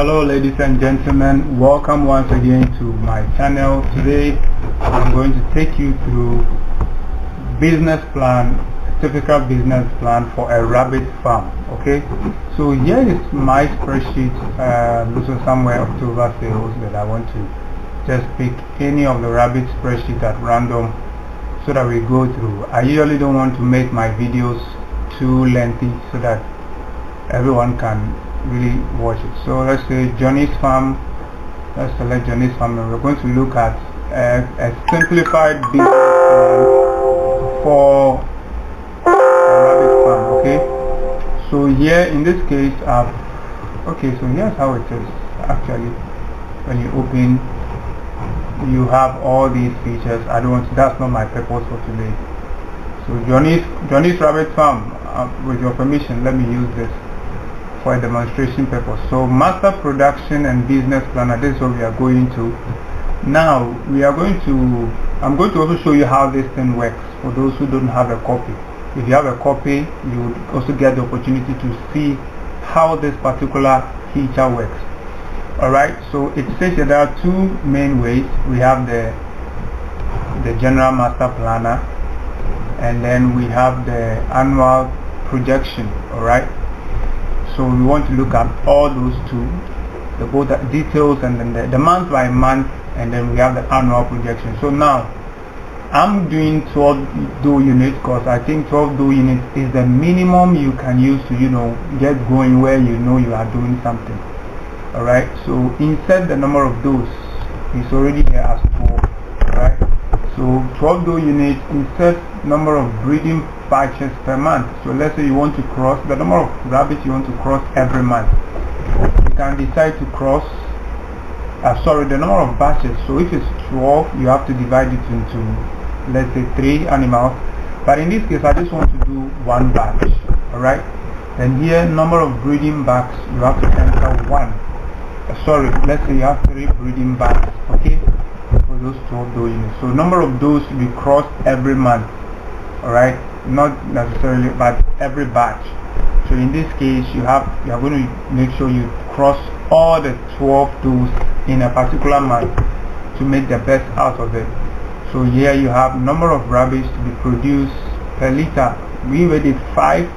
Hello ladies and gentlemen, welcome once again to my channel. Today I'm going to take you through business plan, a typical business plan for a rabbit farm. Okay, so here is my spreadsheet. This is somewhere October sales that I want to just pick any of the rabbit spreadsheet at random so that we go through. I usually don't want to make my videos too lengthy so that everyone can really watch it. So let's say Johnny's farm. Let's select Johnny's farm, and we're going to look at a simplified business plan for a rabbit farm. Okay, so here in this case okay, so here's how it is. Actually, when you open, you have all these features. I don't want to, that's not my purpose for today. So Johnny's rabbit farm, with your permission, let me use this for a demonstration purpose. So master production and business planner, this is what we are going to. Now I'm going to also show you how this thing works for those who don't have a copy. If you have a copy, you would also get the opportunity to see how this particular feature works. Alright, so it says that there are two main ways. We have the general master planner, and then we have the annual projection. Alright, so we want to look at all those two, both the details and then the month by month, and then we have the annual projection. So now I'm doing 12 dough units because I think 12 dough units is the minimum you can use to get going where you are doing something. Alright, so insert the number of doughs. It's already here as 12. Alright, so 12 dough units, insert number of breeding batches per month. So let's say you want to cross the number of rabbits you want to cross every month. You can decide to cross the number of batches. So if it's 12, you have to divide it into, let's say, 3 animals, but in this case I just want to do one batch. Alright, then here number of breeding bags, you have to enter 1. Let's say you have 3 breeding bags, okay, for those 12 dough units. So number of those to be crossed every month. Alright, not necessarily, but every batch. So in this case you are going to make sure you cross all the 12 doughs in a particular month to make the best out of it. So here you have number of rabbits to be produced per liter. We did 5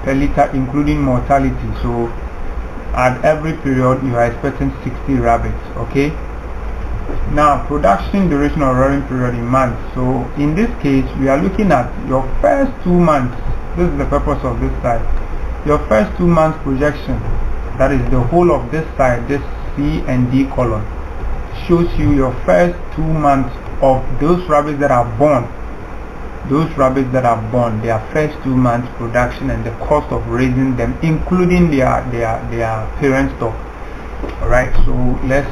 per liter including mortality. So at every period you are expecting 60 rabbits. Okay, now production duration or rearing period in months. So in this case we are looking at your first 2 months. This is the purpose of this side. Your first 2 months projection, that is the whole of this side, this C and D column, shows you your first 2 months of those rabbits that are born. Those rabbits that are born, their first 2 months production and the cost of raising them, including their parent stock. Alright, so let's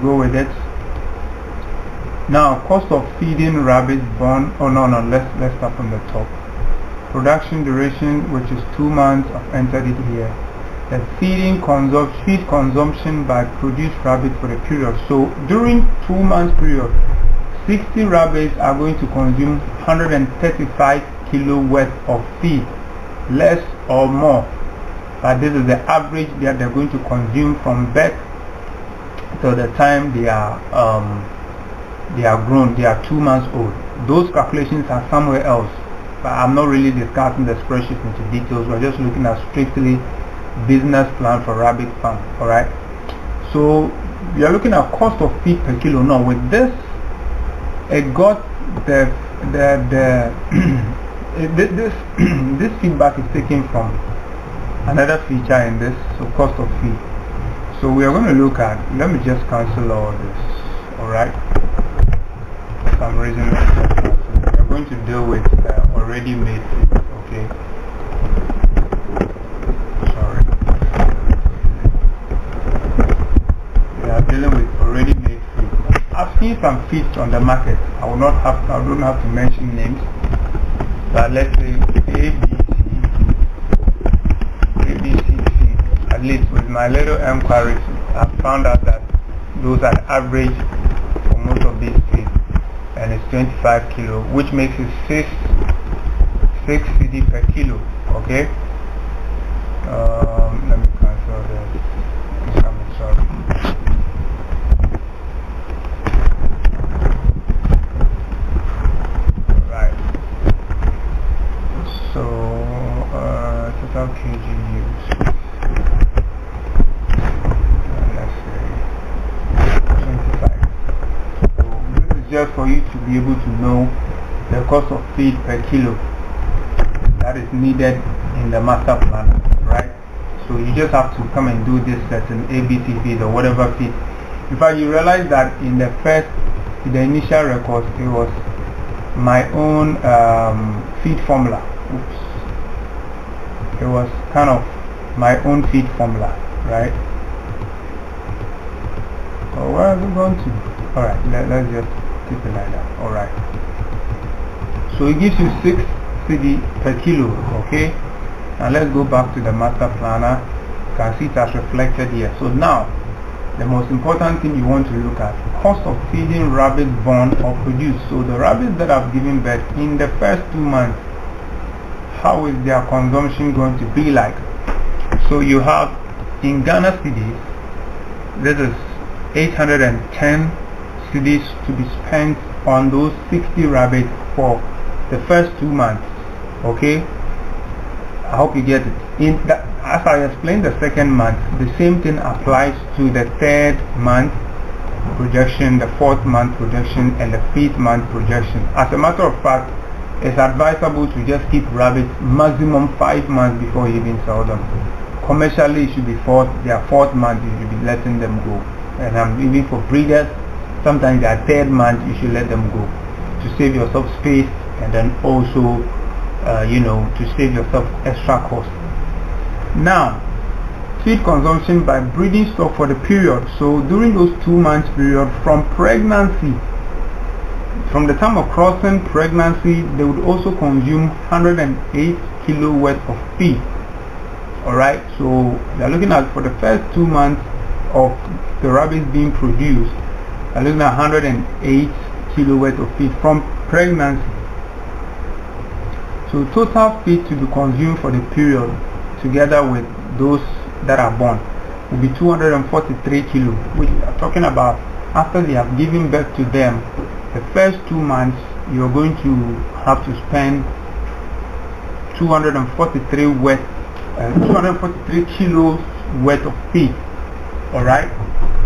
go with it. Now cost of feeding rabbits born, let's start from the top. Production duration, which is 2 months, I've entered it here. The feed consumption by produced rabbits for the period. So during 2 months period, 60 rabbits are going to consume 135 kilo worth of feed, less or more, but this is the average that they're going to consume from birth till the time they are grown. They are 2 months old. Those calculations are somewhere else, but I'm not really discussing the spreadsheet into details. We're just looking at strictly business plan for rabbit farm. Alright, so we are looking at cost of feed per kilo. Now with this, it got this feedback is taken from another feature in this, so cost of feed. So we are going to look at, let me just cancel all this. Alright, for some reason we are going to deal with already made feed. Okay, sorry, we are dealing with already made feed. I've seen some feeds on the market. I don't have to mention names, but let's say ABC feed. At least with my little inquiries, I've found out that those are the average for most of these feeds, and it's 25 kilo, which makes it 6 CD per kilo. Okay, let me cancel this. Sorry. kg use? Let's say 25. So this is just for you to be able to know the cost of feed per kilo that is needed in the master planner, right? So you just have to come and do this certain ABC feed or whatever feed. In fact, you realize that in the initial records, it was my own feed formula. Oops. It was kind of my own feed formula, right? So where is it going to? Alright, let's just keep it like that. Alright. So it gives you 6 CD per kilo, okay? Now let's go back to the master planner. You can see it as reflected here. So now, the most important thing you want to look at, cost of feeding rabbits born or produced. So the rabbits that have given birth in the first 2 months, how is their consumption going to be like? So you have in Ghana cedis, this is 810 cedis to be spent on those 60 rabbits for the first 2 months, okay? I hope you get it. As I explained the second month, the same thing applies to the 3rd month projection, the 4th month projection, and the 5th month projection. As a matter of fact, it's advisable to just keep rabbits maximum 5 months before you even sell them. Commercially, it should be their 4th month you should be letting them go. And even for breeders, sometimes their 3rd month you should let them go to save yourself space, and then also to save yourself extra cost. Now, feed consumption by breeding stock for the period. So during those 2 months period from pregnancy, from the time of crossing pregnancy, they would also consume 108 kilo worth of feed. Alright, so they're looking at, for the first 2 months of the rabbits being produced, they're looking at 108 kilo worth of feed from pregnancy. So total feed to be consumed for the period, together with those that are born, will be 243 kilo, which we are talking about after they have given birth to them. The first 2 months, you are going to have to spend 243 kilos worth of feed. Alright.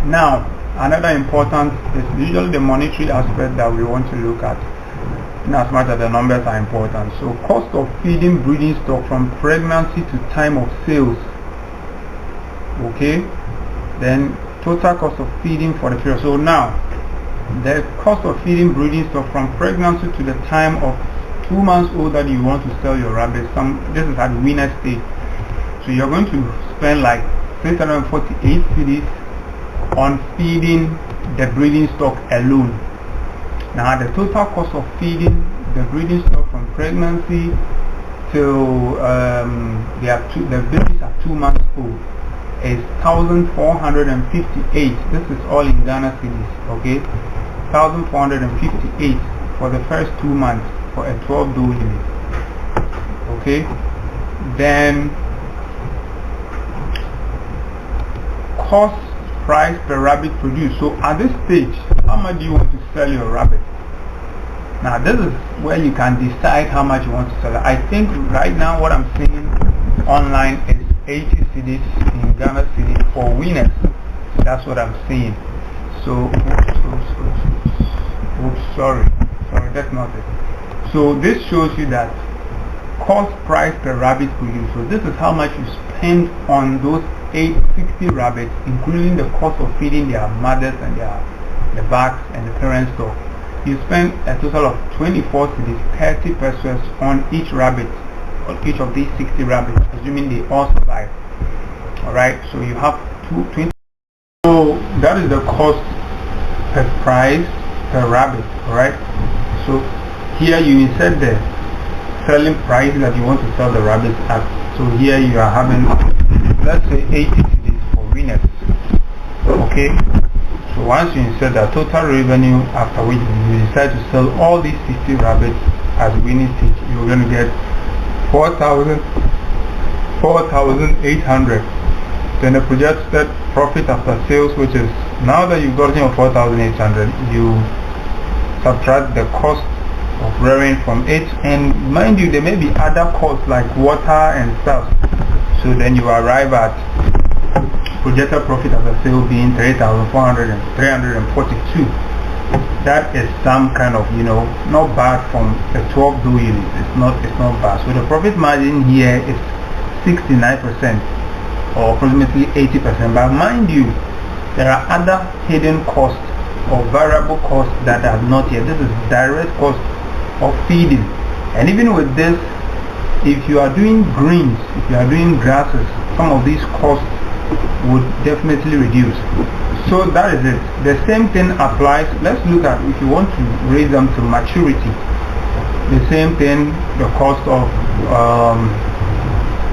Now, another important is usually the monetary aspect that we want to look at, in as much as the numbers are important. So cost of feeding breeding stock from pregnancy to time of sales, okay? Then total cost of feeding for the period. So now the cost of feeding breeding stock from pregnancy to the time of 2 months old that you want to sell your rabbits. This is at winner stage, so you're going to spend like 648 cedis on feeding the breeding stock alone. Now the total cost of feeding the breeding stock from pregnancy till the babies are 2 months old is 1,458. This is all in Ghana cedis, okay? 1,458 for the first 2 months for a 12-doe unit, okay? Then cost price per rabbit produced. So at this stage, how much do you want to sell your rabbit? Now this is where you can decide how much you want to sell it. I think right now what I'm seeing online is 80 cedis in Ghana cedis for winners. That's what I'm seeing. So sorry, that's not it. So this shows you that cost price per rabbit produced. So this is how much you spend on those 860 rabbits, including the cost of feeding their mothers and the bags and the parent stock. You spend a total of 24 cedis, 30 pesos on each rabbit, on each of these 60 rabbits, assuming they all survive. Alright, so you have 20. So that is the cost per price per rabbit. Alright, so here you insert the selling price that you want to sell the rabbits at. So here you are having, let's say 80 cedis for winners, okay? So once you insert the total revenue, after which you decide to sell all these 60 rabbits as winning stage, you're going to get 4,800. Then the projected profit after sales, which is, now that you've gotten your 4,800, you subtract the cost of rearing from it, and mind you, there may be other costs like water and stuff. So then you arrive at projected profit after sale being 3,342. That is some kind of, not bad from a 12 door unit. It's not bad. So the profit margin here is 69% or approximately 80%. But mind you, there are other hidden costs or variable costs that are not here. This is direct cost of feeding. And even with this, if you are doing greens, if you are doing grasses, some of these costs would definitely reduce. So that is it. The same thing applies. Let's look at if you want to raise them to maturity. The same thing, the cost of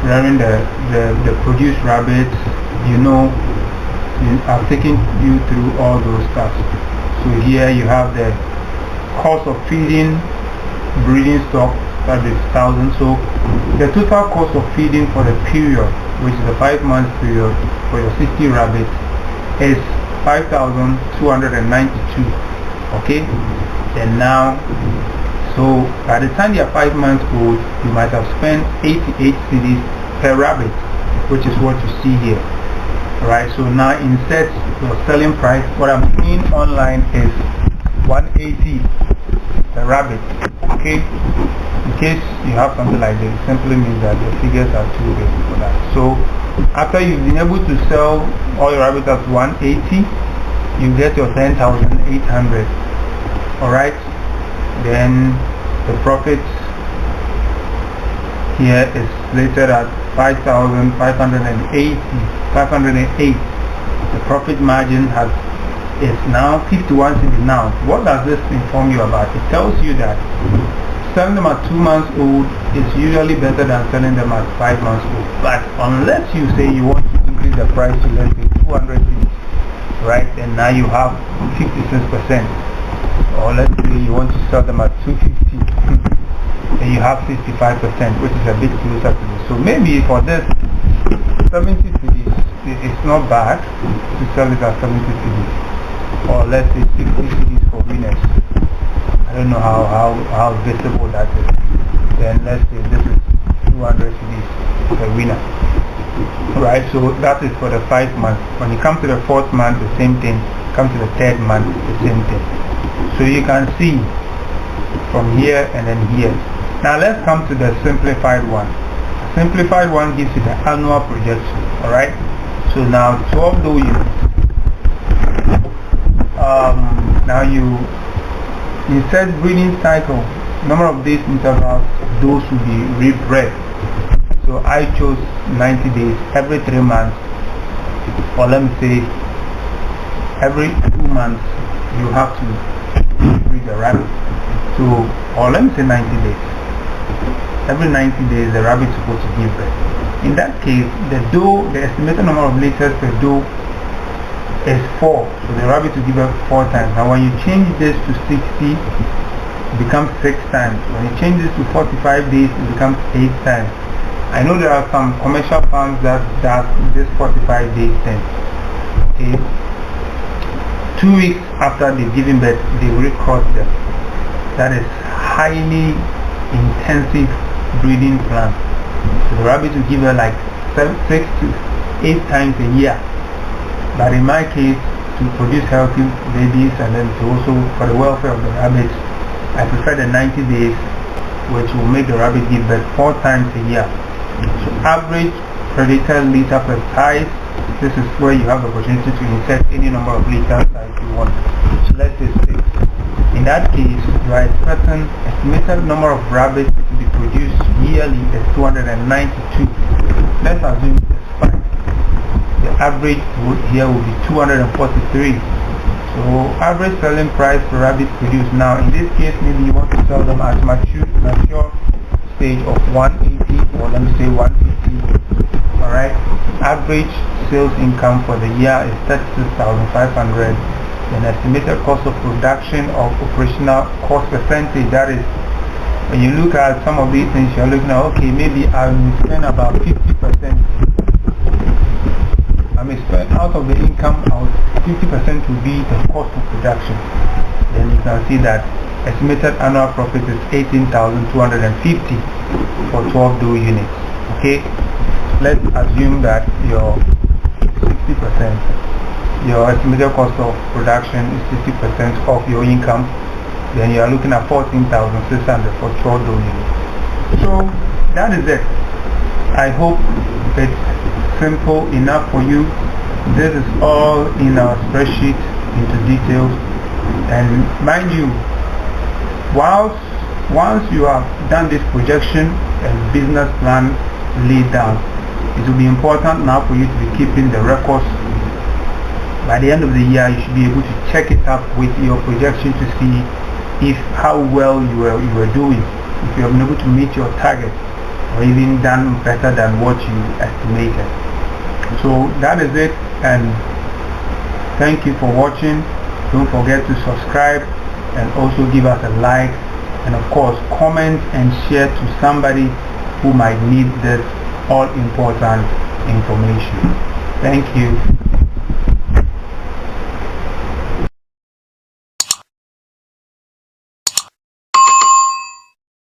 rearing the produced rabbits. I've taken you through all those stuff. So here you have the cost of feeding, breeding stock, that is 1,000. So the total cost of feeding for the period, which is a 5-month period for your 60 rabbits, is 5,292. Okay, and now, so by the time you are 5 months old, you might have spent 88 cedis per rabbit, which is what you see here. Right, so now insert your selling price. What I'm seeing online is 180 per rabbit. Okay, in case you have something like this, it simply means that the figures are too big for that. So after you've been able to sell all your rabbits at 180, you get your 10,800. Alright, then the profit here is slated at 508. The profit margin is now 51 cedis. Now, what does this inform you about? It tells you that selling them at 2 months old is usually better than selling them at 5 months old. But unless you say you want to increase the price to, let's say, 200 cedis, right? And now you have 56%. Or let's say you want to sell them at 250. Then you have 65%, which is a bit closer to this. So maybe for this 70 cedis, it's not bad to sell it at 70 cedis, or let's say 60 cedis for winners. I don't know how visible that is. Then let's say this is 200 cedis per winner. Right, so that is for the 5 months. When you come to the 4th month, the same thing. Come to the 3rd month, the same thing. So you can see from here and then here. Now let's come to the simplified one. The simplified one gives you the annual projection. Alright, so now 12 door units. Now you insert breeding cycle. Number of days intervals, those will be rebred. So I chose 90 days, every 3 months, or let me say every 2 months you have to breed the rabbit. So, or let me say 90 days. Every 90 days the rabbit is supposed to give birth. In that case, the estimated number of litters per doe is 4. So the rabbit will give birth 4 times. Now when you change this to 60, it becomes 6 times. When you change this to 45 days, it becomes 8 times. I know there are some commercial farms that does this 45 days thing. Okay. 2 weeks after they've given birth, they recross them. That is highly intensive breeding plan. So the rabbit will give her like 6 to 8 times a year. But in my case, to produce healthy babies and then to also for the welfare of the rabbits, I prefer the 90 days, which will make the rabbit give birth 4 times a year. So average predator litter per size. This is where you have the opportunity to insert any number of liters that you want. So let's say 6. In that case, you are expecting estimated number of rabbits to be produced yearly is 292. Let's assume it's 5. The average here will be 243. So average selling price per rabbit produced. Now in this case, maybe you want to sell them at mature stage of 180, or let me say 150. Alright, average sales income for the year is 36,500. An estimated cost of production of operational cost percentage, that is, when you look at some of these things, you're looking at, okay, maybe I will spend about 50%. I may spend out of the income, 50% will be the cost of production. Then you can see that estimated annual profit is 18,250 for 12 door units. Okay, let's assume that your 60%, your estimated cost of production is 60% of your income, then you are looking at 14,600 for 12 units. So that is it. I hope it's simple enough for you. This is all in our spreadsheet into details, and mind you, once you have done this projection and business plan laid down, it will be important now for you to be keeping the records. By the end of the year, you should be able to check it up with your projection to see if how well you were doing, if you have been able to meet your target or even done better than what you estimated. So that is it, and thank you for watching. Don't forget to subscribe and also give us a like, and of course comment and share to somebody who might need this all important information. Thank you.